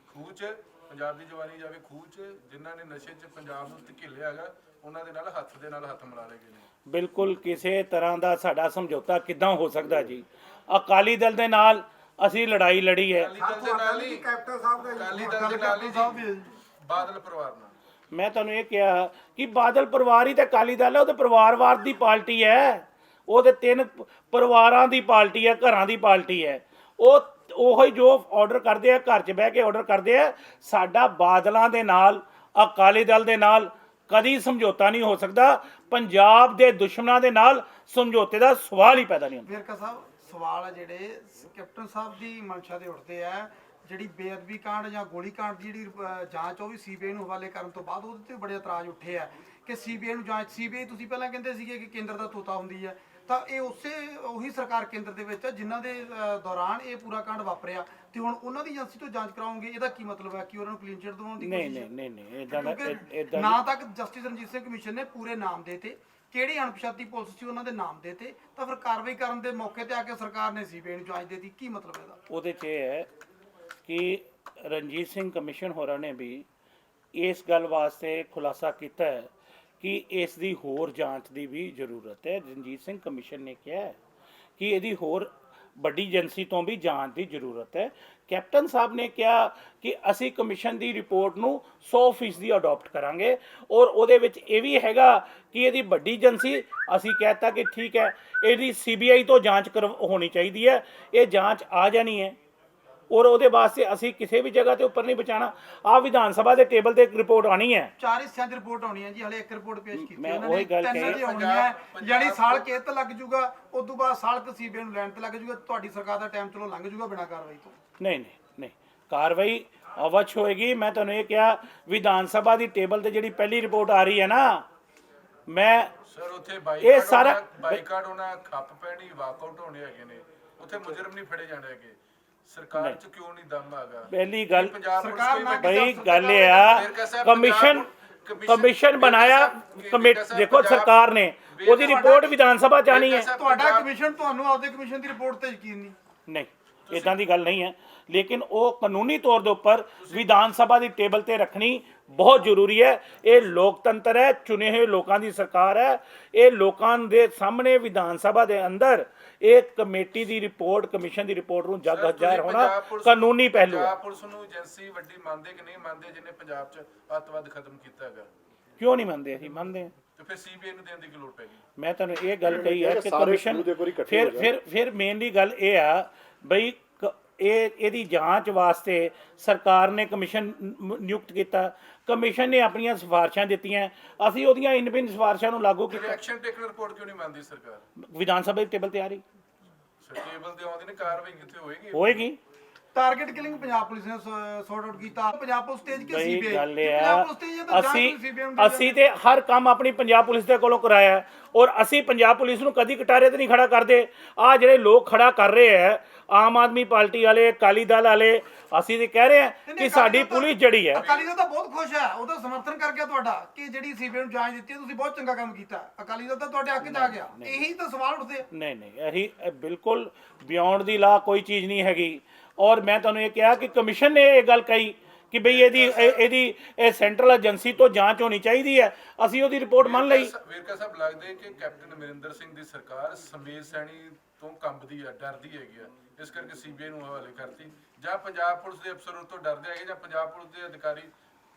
Speaker 2: ਖੂਹ 'ਚ, ਪੰਜਾਬ ਦੀ ਜਵਾਨੀ ਜਾਵੇ ਖੂਹ 'ਚ। ਜਿਨ੍ਹਾਂ ਨੇ ਨਸ਼ੇ 'ਚ ਪੰਜਾਬ ਨੂੰ ਧਕੇਲਿਆ ਹੈਗਾ ਉਹਨਾਂ ਦੇ ਨਾਲ ਹੱਥ ਮਿਲਾ ਲਏ ਗਏ ਨੇ।
Speaker 1: ਬਿਲਕੁਲ ਕਿਸੇ ਤਰ੍ਹਾਂ ਦਾ ਸਾਡਾ ਸਮਝੌਤਾ ਕਿੱਦਾਂ ਹੋ ਸਕਦਾ ਜੀ? ਅਕਾਲੀ ਦਲ ਦੇ ਨਾਲ ਅਸੀਂ ਲੜਾਈ ਲੜੀ ਹੈ,
Speaker 2: ਅਕਾਲੀ ਦਲ ਦੇ ਨਾਲ ਹੀ
Speaker 3: ਕੈਪਟਨ ਸਾਹਿਬ ਦਾ
Speaker 2: ਅਕਾਲੀ ਦਲ ਦੇ ਨਾਲ ਹੀ ਬਾਦਲ ਪਰਿਵਾਰ ਨਾਲ।
Speaker 1: ਮੈਂ ਤੁਹਾਨੂੰ ਇਹ ਕਿਹਾ ਕਿ ਬਾਦਲ ਪਰਿਵਾਰ ਹੀ ਤਾਂ ਅਕਾਲੀ ਦਲ ਹੈ, ਉਹ ਤਾਂ ਪਰਿਵਾਰਵਾਦ ਦੀ ਪਾਰਟੀ ਹੈ, ਉਹ ਤੇ 3 ਪਰਿਵਾਰਾਂ ਦੀ ਪਾਰਟੀ ਹੈ, ਘਰਾਂ ਦੀ ਪਾਰਟੀ ਹੈ। ਉਹ ਹੀ ਜੋ ਆਰਡਰ ਕਰਦੇ ਆ ਘਰ 'ਚ ਬਹਿ ਕੇ ਆਰਡਰ ਕਰਦੇ ਆ। ਸਾਡਾ ਬਾਦਲਾਂ ਦੇ ਨਾਲ ਅਕਾਲੀ ਦਲ ਦੇ ਨਾਲ ਕਦੀ ਸਮਝੌਤਾ ਨਹੀਂ ਹੋ ਸਕਦਾ। ਪੰਜਾਬ ਦੇ ਦੁਸ਼ਮਣਾਂ ਦੇ ਨਾਲ ਸਮਝੌਤੇ ਦਾ ਸਵਾਲ ਹੀ ਪੈਦਾ ਨਹੀਂ ਹੁੰਦਾ।
Speaker 7: ਵੇਰਕਾ ਸਾਹਿਬ, ਸਵਾਲ ਆ ਜਿਹੜੇ ਕੈਪਟਨ ਸਾਹਿਬ ਦੀ ਮਨਸ਼ਾ ਦੇ ਉੱਠਦੇ ਆ, ਜਿਹੜੀ ਬੇਅਦਬੀ ਕਾਂਡ ਜਾਂ ਗੋਲੀ ਕਾਂਡ ਦੀ ਜਿਹੜੀ ਜਾਂਚ ਉਹ ਵੀ ਸੀਬੀਆਈ ਨੂੰ ਹਵਾਲੇ ਕਰਨ ਤੋਂ ਬਾਅਦ ਉਹਦੇ ਤੇ ਬੜੇ ਇਤਰਾਜ਼ ਉੱਠੇ ਆ ਕਿ ਸੀਬੀਆਈ ਨੂੰ ਜਾਂਚ, ਸੀਬੀਆਈ ਤੁਸੀਂ ਪਹਿਲਾਂ ਕਹਿੰਦੇ ਸੀਗੇ ਕਿ ਕੇਂਦਰ ਦਾ ਤੋਤਾ ਹੁੰਦੀ ਹੈ, ਤਾਂ ਇਹ ਉਹੀ ਸਰਕਾਰ ਕੇਂਦਰ ਦੇ ਵਿੱਚ ਆ ਜਿਨ੍ਹਾਂ ਦੇ ਦੌਰਾਨ ਇਹ ਪੂਰਾ ਕਾਂਡ ਵਾਪਰਿਆ, ਤੇ ਹੁਣ ਉਹਨਾਂ ਦੀ ਏਜੰਸੀ ਤੋਂ ਜਾਂਚ ਕਰਾਉਂਗੇ। ਇਹਦਾ ਕੀ ਮਤਲਬ ਹੈ ਕਿ ਉਹਨਾਂ ਨੂੰ ਕਲੀਨ ਚਿਟ ਦਿਵਾਉਣ ਦੀ ਕੋਸ਼ਿਸ਼ ਹੈ?
Speaker 1: ਨਹੀਂ ਇਦਾਂ ਦਾ
Speaker 7: ਕਿਉਂਕਿ ਨਾ ਤੱਕ ਜਸਟਿਸ ਰਣਜੀਤ ਸਿੰਘ ਕਮਿਸ਼ਨ ਨੇ ਪੂਰੇ ਨਾਮ ਦੇਤੇ, ਕਿਹੜੀ ਅਣਪਛਾਤੀ ਪੁਲਿਸ ਸੀ ਉਹਨਾਂ ਦੇ ਨਾਮ ਦੇਤੇ, ਤਾਂ ਫਿਰ ਕਾਰਵਾਈ ਕਰਨ ਦੇ ਮੌਕੇ ਤੇ ਆ ਕੇ ਸਰਕਾਰ ਨੇ ਸੀਬੀਆਈ ਨੂੰ ਜਾਂਚ ਦੇਤੀ। ਕੀ ਮਤਲਬ ਇਹਦਾ?
Speaker 1: ਉਹਦੇ 'ਚ ਇਹ ਹੈ ਕਿ ਰਣਜੀਤ ਸਿੰਘ ਕਮਿਸ਼ਨ ਹੋਰਾਂ ਨੇ ਵੀ ਇਸ ਗੱਲ ਵਾਸਤੇ ਖੁਲਾਸਾ ਕੀਤਾ ਹੈ ਕਿ ਇਸ ਦੀ ਹੋਰ ਜਾਂਚ ਦੀ ਵੀ ਜ਼ਰੂਰਤ ਹੈ। ਰਣਜੀਤ ਸਿੰਘ ਕਮਿਸ਼ਨ ਨੇ ਕਿਹਾ ਹੈ ਕਿ ਇਹਦੀ ਹੋਰ ਵੱਡੀ ਏਜੰਸੀ ਤੋਂ ਵੀ ਜਾਂਚ ਦੀ ਜ਼ਰੂਰਤ ਹੈ। ਕੈਪਟਨ ਸਾਹਿਬ ਨੇ ਕਿਹਾ ਕਿ ਅਸੀਂ ਕਮਿਸ਼ਨ ਦੀ ਰਿਪੋਰਟ ਨੂੰ 100% ਅਡਾਪਟ ਕਰਾਂਗੇ ਔਰ ਉਹਦੇ ਵਿੱਚ ਇਹ ਵੀ ਹੈਗਾ ਕਿ ਇਹਦੀ ਵੱਡੀ ਏਜੰਸੀ, ਅਸੀਂ ਕਹਿਤਾ ਕਿ ਠੀਕ ਹੈ ਇਹਦੀ ਸੀਬੀਆਈ ਤੋਂ ਜਾਂਚ ਹੋਣੀ ਚਾਹੀਦੀ ਹੈ, ਇਹ ਜਾਂਚ ਆ ਜਾਣੀ ਹੈ ਔਰ ਉਹਦੇ ਵਾਸਤੇ ਅਸੀਂ ਕਿਸੇ ਵੀ ਜਗ੍ਹਾ ਤੇ ਉੱਪਰ ਨਹੀਂ ਬਚਾਣਾ। ਆ ਵਿਧਾਨ ਸਭਾ ਦੇ ਟੇਬਲ ਤੇ ਇੱਕ ਰਿਪੋਰਟ ਆਣੀ ਹੈ,
Speaker 7: 4 ਹਿੱਸਿਆਂ ਦੀ ਰਿਪੋਰਟ ਆਉਣੀ ਹੈ ਜੀ, ਹਲੇ ਇੱਕ ਰਿਪੋਰਟ ਪੇਸ਼ ਕੀਤੀ
Speaker 1: ਮੈਂ
Speaker 7: ਉਹਨਾਂ
Speaker 1: ਉਹੀ
Speaker 7: ਨੇ,
Speaker 1: ਗੱਲ
Speaker 7: 3
Speaker 1: ਕਹੀ।
Speaker 7: ਦੀ ਆਉਣੀ ਹੈ, ਯਾਨੀ ਸਾਲ ਕੇ ਤੇ ਲੱਗ ਜੂਗਾ, ਉਸ ਤੋਂ ਬਾਅਦ ਸਾਲ ਕ ਸੀਬੀਆਈ ਨੂੰ ਲੈਣ ਤੇ ਲੱਗ ਜੂਗਾ। ਤੁਹਾਡੀ ਸਰਕਾਰ ਦਾ ਟਾਈਮ ਚਲੋ ਲੰਘ ਜੂਗਾ ਬਿਨਾਂ ਕਾਰਵਾਈ ਤੋਂ।
Speaker 1: ਨਹੀਂ ਕਾਰਵਾਈ ਅਵੱਛ ਹੋਏਗੀ। ਮੈਂ ਤੁਹਾਨੂੰ ਇਹ ਕਿਹਾ ਵਿਧਾਨ ਸਭਾ ਦੀ ਟੇਬਲ ਤੇ ਜਿਹੜੀ ਪਹਿਲੀ ਰਿਪੋਰਟ ਆ ਰਹੀ ਹੈ ਨਾ, ਮੈਂ
Speaker 2: ਸਰ ਉੱਥੇ
Speaker 1: ਇਹ ਸਾਰਾ
Speaker 2: ਬਾਈਕਾਟ ਹੋਣਾ, ਖੱਪ ਪੈਣੀ, ਵਾਕਆਊਟ ਹੋਣੇ ਹੈਗੇ ਨੇ, ਉੱਥੇ ਮੁਜਰਮ ਨਹੀਂ ਫੜੇ ਜਾਣੇ ਹੈਗੇ। ਸਰਕਾਰ 'ਚ ਕਿਉਂ ਨਹੀਂ ਦਮ ਹੈਗਾ?
Speaker 1: ਪਹਿਲੀ ਗੱਲ
Speaker 7: ਸਰਕਾਰ ਨਾ
Speaker 1: ਬਈ ਗੱਲ ਇਹ ਆ ਕਮਿਸ਼ਨ ਬਣਾਇਆ ਕਮੇਟੀ, ਦੇਖੋ ਸਰਕਾਰ ਨੇ ਉਹਦੀ ਰਿਪੋਰਟ ਵਿਧਾਨ ਸਭਾ 'ਚ ਆਣੀ ਹੈ।
Speaker 7: ਤੁਹਾਡਾ ਕਮਿਸ਼ਨ, ਤੁਹਾਨੂੰ ਆਪਦੇ ਕਮਿਸ਼ਨ ਦੀ ਰਿਪੋਰਟ ਤੇ ਯਕੀਨ ਨਹੀਂ?
Speaker 1: ਇਦਾਂ ਦੀ ਗੱਲ ਨਹੀਂ ਹੈ, ਲੇਕਿਨ ਉਹ ਕਾਨੂੰਨੀ ਤੌਰ ਦੇ ਉੱਪਰ ਵਿਧਾਨ ਸਭਾ ਦੀ ਟੇਬਲ ਤੇ ਰੱਖਣੀ ਬਹੁਤ ਜ਼ਰੂਰੀ ਹੈ। ਇਹ ਲੋਕਤੰਤਰ ਹੈ, ਚੁਣੇ ਹੋਏ ਲੋਕਾਂ ਦੀ ਸਰਕਾਰ ਹੈ। ਇਹ ਲੋਕਾਂ ਦੇ ਸਾਹਮਣੇ ਵਿਧਾਨ ਸਭਾ ਦੇ ਅੰਦਰ ਇਹ ਕਮੇਟੀ ਦੀ ਰਿਪੋਰਟ, ਕਮਿਸ਼ਨ ਦੀ ਰਿਪੋਰਟ ਨੂੰ ਜਗ ਜ਼ਾਹਿਰ ਹੋਣਾ ਕਾਨੂੰਨੀ ਪਹਿਲੂ ਹੈ।
Speaker 2: ਪੰਜਾਬ ਪੁਲਿਸ ਨੂੰ ਏਜੰਸੀ ਵੱਡੀ ਮੰਨਦੇ ਕਿ ਨਹੀਂ ਮੰਨਦੇ ਜਿਹਨੇ ਪੰਜਾਬ 'ਚ ਅੱਤਵਾਦ ਖਤਮ ਕੀਤਾ ਹੈਗਾ?
Speaker 1: ਕਿਉਂ ਨਹੀਂ ਮੰਨਦੇ? ਅਸੀਂ ਮੰਨਦੇ ਹਾਂ।
Speaker 2: ਤੇ ਫਿਰ ਸੀਬੀਆਈ ਨੂੰ ਦੇਣ ਦੀ ਕੀ ਲੋੜ ਪੈ ਗਈ?
Speaker 1: ਮੈਂ ਤੁਹਾਨੂੰ ਇਹ ਗੱਲ ਕਹੀ ਹੈ ਕਿ ਕਮਿਸ਼ਨ ਫਿਰ ਮੇਨਲੀ ਗੱਲ ਇਹ ਆ ਬਈ ਇਹਦੀ ਜਾਂਚ ਵਾਸਤੇ ਸਰਕਾਰ ਨੇ ਕਮਿਸ਼ਨ ਨਿਯੁਕਤ ਕੀਤਾ, ਕਮਿਸ਼ਨ ਨੇ ਆਪਣੀਆਂ ਸਿਫਾਰਿਸ਼ਾਂ ਦਿੱਤੀਆਂ, ਅਸੀਂ ਉਹਦੀਆਂ ਇਨਬਿਨ ਸਿਫਾਰਿਸ਼ਾਂ ਨੂੰ ਲਾਗੂ ਕੀਤਾ।
Speaker 2: ਐਕਸ਼ਨ ਟੇਕਨ ਰਿਪੋਰਟ ਕਿਉਂ ਨਹੀਂ ਮੰਨਦੀ ਸਰਕਾਰ?
Speaker 1: ਵਿਧਾਨ ਸਭਾ ਦੀ ਟੇਬਲ ਤੇ ਆ ਰਹੀ,
Speaker 2: ਟੇਬਲ ਤੇ ਆਉਂਦੀ ਨੇ, ਕਾਰਵਾਈ ਕਿੱਥੇ
Speaker 1: ਹੋਏਗੀ।
Speaker 7: ਟਾਰਗੇਟ ਕਿਲਿੰਗ ਪੰਜਾਬ ਪੁਲਿਸ ਨੇ ਸੌਰਟ ਆਊਟ ਕੀਤਾ। ਪੰਜਾਬ ਪੁਲਿਸ ਤੇਜ ਕਿ
Speaker 1: ਬਈ
Speaker 7: ਸੀਬੀਆਈ?
Speaker 1: ਗੱਲ ਇਹ
Speaker 7: ਪੰਜਾਬ
Speaker 1: ਆ,
Speaker 7: ਪੁਲਿਸ ਤੇਜ ਹੈ ਤਾਂ
Speaker 1: ਅਸੀਂ ਤੇ ਹਰ ਕੰਮ ਆਪਣੀ ਪੰਜਾਬ ਪੁਲਿਸ ਦੇ ਕੋਲੋਂ ਕਰਾਇਆ ਹੈ ਔਰ ਅਸੀਂ ਪੰਜਾਬ ਪੁਲਿਸ ਨੂੰ ਕਦੀ ਕਟਾਰੇ ਤੇ ਨਹੀਂ ਖੜਾ ਕਰਦੇ। ਆ ਜਿਹੜੇ ਲੋਕ ਖੜਾ ਕਰ ਰਹੇ ਹੈ, ਆਮ ਆਦਮੀ ਪਾਰਟੀ ਵਾਲੇ, ਅਕਾਲੀ ਦਲ ਵਾਲੇ, ਅਸੀਂ ਤੇ ਕਹਿ ਰਹੇ ਹਾਂ ਕਿ ਸਾਡੀ ਪੁਲਿਸ ਜਿਹੜੀ ਹੈ।
Speaker 7: ਅਕਾਲੀ ਦਲ ਤਾਂ ਬਹੁਤ ਖੁਸ਼ ਹੈ, ਉਹਦਾ ਸਮਰਥਨ ਕਰ ਗਿਆ ਤੁਹਾਡਾ ਕਿ ਜਿਹੜੀ ਸੀਬੀਆਈ ਨੂੰ ਜਾਂਚ ਦਿੱਤੀ, ਤੁਸੀਂ ਬਹੁਤ ਚੰਗਾ ਕੰਮ ਕੀਤਾ। ਅਕਾਲੀ ਦਲ ਤਾਂ ਤੁਹਾਡੇ ਹੱਕ 'ਚ ਆ ਗਿਆ। ਇਹੀ ਤਾਂ ਸਵਾਲ ਉੱਠਦੇ।
Speaker 1: ਨਹੀਂ ਇਹ ਬਿਲਕੁਲ ਬਿਯੋਂਡ ਦੀ ਲਾ ਕੋਈ ਚੀਜ਼ ਨਹੀਂ ਹੈਗੀ ਔਰ ਮੈਂ ਤੁਹਾਨੂੰ ਇਹ ਕਿਹਾ ਕਿ ਕਮਿਸ਼ਨ ਨੇ ਇਹ ਗੱਲ ਕਹੀ ਕਿ ਬਈ ਇਹਦੀ ਸੈਂਟਰਲ ਏਜੰਸੀ ਤੋਂ ਜਾਂਚ ਹੋਣੀ ਚਾਹੀਦੀ ਹੈ, ਅਸੀਂ ਉਹਦੀ ਰਿਪੋਰਟ ਮੰਨ ਲਈ।
Speaker 2: ਵੇਰਕਾ ਸਾਹਿਬ ਲੱਗਦੇ ਕਿ ਕੈਪਟਨ ਅਮਰਿੰਦਰ ਸਿੰਘ ਦੀ ਸਰਕਾਰ ਸਮੇਤ ਸੈਣੀ ਤੋਂ ਕੰਬਦੀ ਆ, ਡਰਦੀ ਹੈਗੀ ਆ, ਇਸ ਕਰਕੇ ਸੀਬੀਆਈ ਨੂੰ ਹਵਾਲੇ ਕਰਤੀ, ਜਾਂ ਪੰਜਾਬ ਪੁਲਿਸ ਦੇ ਅਫਸਰ ਉਹ ਤੋਂ ਡਰਦੇ ਹੈਗੇ, ਜਾਂ ਪੰਜਾਬ ਪੁਲਿਸ ਦੇ ਅਧਿਕਾਰੀ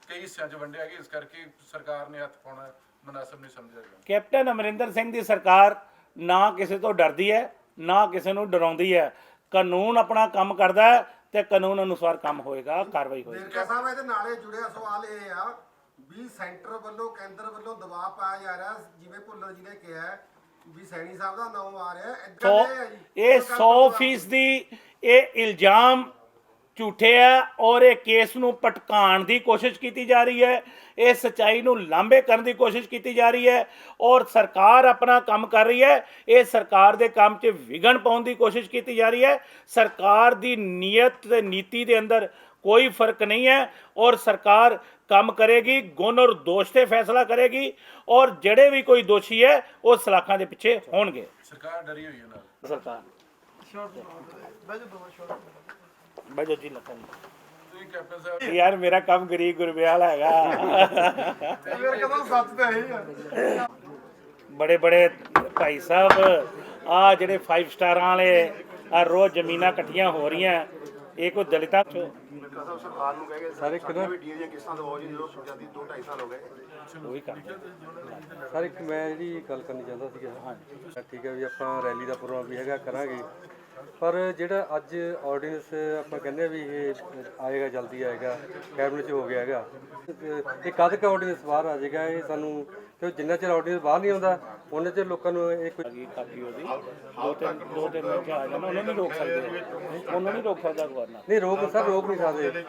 Speaker 2: ਕਈ ਹਿੱਸਿਆਂ 'ਚ ਵੰਡੇ ਹੈਗੇ, ਇਸ ਕਰਕੇ ਸਰਕਾਰ ਨੇ ਹੱਥ ਪਾਉਣਾ ਮੁਨਾਸਬ ਨਹੀਂ ਸਮਝਿਆ ਗਿਆ।
Speaker 1: ਕੈਪਟਨ ਅਮਰਿੰਦਰ ਸਿੰਘ ਦੀ ਸਰਕਾਰ ਨਾ ਕਿਸੇ ਤੋਂ ਡਰਦੀ ਹੈ, ਨਾ ਕਿਸੇ ਨੂੰ ਡਰਾਉਂਦੀ ਹੈ। ਕਾਨੂੰਨ ਆਪਣਾ ਕੰਮ ਕਰਦਾ ਹੈ ਤੇ ਕਾਨੂੰਨ ਅਨੁਸਾਰ ਕੰਮ ਹੋਏਗਾ, ਕਾਰਵਾਈ ਹੋਏਗੀ।
Speaker 3: ਵੇਰਕਾ ਸਾਹਿਬ ਇਹਦੇ ਨਾਲੇ ਜੁੜਿਆ ਸਵਾਲ ਇਹ ਆ ਵੀ ਸੈਂਟਰ ਵੱਲੋਂ ਕੇਂਦਰ ਵੱਲੋਂ ਦਬਾਅ ਪਾਇਆ ਜਾ ਰਿਹਾ, ਜਿਵੇਂ ਭੁੱਲਰ ਜੀ ਨੇ ਕਿਹਾ ਵੀ ਸੈਣੀ ਸਾਹਿਬ ਦਾ ਨਾਮ ਆ ਰਿਹਾ, ਏਦਾਂ
Speaker 1: ਸੋ
Speaker 3: ਇਹ ਹੈ ਜੀ
Speaker 1: ਇਹ 100% ਦੀ ਇਹ ਇਲਜ਼ਾਮ ਝੂਠੇ ਹੈ ਔਰ ਇਹ ਕੇਸ ਨੂੰ ਪਟਕਾਉਣ ਦੀ ਕੋਸ਼ਿਸ਼ ਕੀਤੀ ਜਾ ਰਹੀ ਹੈ, ਇਹ ਸੱਚਾਈ ਨੂੰ ਲਾਂਭੇ ਕਰਨ ਦੀ ਕੋਸ਼ਿਸ਼ ਕੀਤੀ ਜਾ ਰਹੀ ਹੈ ਔਰ ਸਰਕਾਰ ਆਪਣਾ ਕੰਮ ਕਰ ਰਹੀ ਹੈ। ਇਹ ਸਰਕਾਰ ਦੇ ਕੰਮ 'ਚ ਵਿਘਨ ਪਾਉਣ ਦੀ ਕੋਸ਼ਿਸ਼ ਕੀਤੀ ਜਾ ਰਹੀ ਹੈ। ਸਰਕਾਰ ਦੀ ਨੀਅਤ ਤੇ ਨੀਤੀ ਦੇ ਅੰਦਰ ਕੋਈ ਫਰਕ ਨਹੀਂ ਹੈ ਔਰ ਸਰਕਾਰ ਕੰਮ ਕਰੇਗੀ, ਗੁਣ ਔਰ ਦੋਸ਼ ਤੇ ਫੈਸਲਾ ਕਰੇਗੀ ਔਰ ਜਿਹੜੇ ਵੀ ਕੋਈ ਦੋਸ਼ੀ ਹੈ ਉਹ ਸਲਾਖਾਂ ਦੇ ਪਿੱਛੇ ਹੋਣਗੇ।
Speaker 2: ਸਰਕਾਰ ਡਰੀ ਹੋਈ ਹੈ ਨਾਲ।
Speaker 1: ਸਰਕਾਰ ਬਜੋ ਜੀ ਲੱਖਾਂ
Speaker 2: ਤੁਸੀਂ ਕੈਪਟਨ ਸਾਹਿਬ
Speaker 1: ਯਾਰ ਮੇਰਾ ਕੰਮ ਗਰੀਬ ਗੁਰਬਿਆਲ ਹੈਗਾ।
Speaker 3: ਵੇਰਕਾ ਸਾਹਿਬ ਸੱਚ ਤਾਂ ਇਹੀ ਆ।
Speaker 1: ਬੜੇ ਬੜੇ ਭਾਈ ਸਾਹਿਬ ਆ ਜਿਹੜੇ 5 ਸਟਾਰਾਂ ਵਾਲੇ ਆ ਰੋਜ਼ ਜ਼ਮੀਨਾਂ ਇਕੱਠੀਆਂ ਹੋ ਰਹੀਆਂ, ਇਹ ਕੋਈ ਦਲਿਤਾਂ ਚੋਂ
Speaker 3: ਸਰਕਾਰ ਨੂੰ ਕਹੇਗੇ ਸਾਰੇ ਕਿਹਨਾਂ ਵੀ ਡੀਏ ਦੀਆਂ ਕਿਸ਼ਤਾਂ ਦਵਾਓ ਜੀ, ਜਦੋਂ ਪੰਜਾਬੀ 2-2.5 ਸਾਲ ਹੋ ਗਏ।
Speaker 1: ਉਹੀ ਕੰਮ
Speaker 8: ਸਰ ਇੱਕ ਮੈਂ ਜਿਹੜੀ ਗੱਲ ਕਰਨੀ ਚਾਹੁੰਦਾ ਸੀਗਾ, ਠੀਕ ਹੈ ਵੀ ਆਪਾਂ ਰੈਲੀ ਦਾ ਪ੍ਰੋਗਰਾਮ ਵੀ ਹੈਗਾ ਕਰਾਂਗੇ, ਪਰ ਜਿਹੜਾ ਅੱਜ ਆਰਡੀਨੈਂਸ ਆਪਾਂ ਕਹਿੰਦੇ ਆ ਵੀ ਇਹ ਆਏਗਾ, ਜਲਦੀ ਆਏਗਾ, ਕੈਬਨਿਟ 'ਚ ਹੋ ਗਿਆ ਹੈਗਾ, ਇਹ ਕਦ ਕ ਆਰਡੀਨੈਂਸ ਬਾਹਰ ਆ ਜਾਏਗਾ, ਇਹ ਸਾਨੂੰ ਤੇ ਜਿੰਨਾ ਚਿਰ ਆਰਡੀਨੈਂਸ ਬਾਹਰ ਨਹੀਂ ਆਉਂਦਾ ਉਹਨਾਂ ਚਿਰ ਲੋਕਾਂ ਨੂੰ ਇਹ ਕੋਈ
Speaker 1: ਕਾਪੀ ਉਹਦੀ ਦੋ ਤਿੰਨ ਮਿੰਟ 'ਚ ਆ ਜਾਣਾ, ਉਹਨੂੰ ਨਹੀਂ ਰੋਕ ਸਕਦੇ, ਉਹਨੂੰ ਨਹੀਂ ਰੋਕ ਸਕਦਾ ਗਵਰਨਰ।
Speaker 8: ਨਹੀਂ ਰੋਕ ਸਰ ਰੋਕ ਨਹੀਂ ਸਕਦੇ।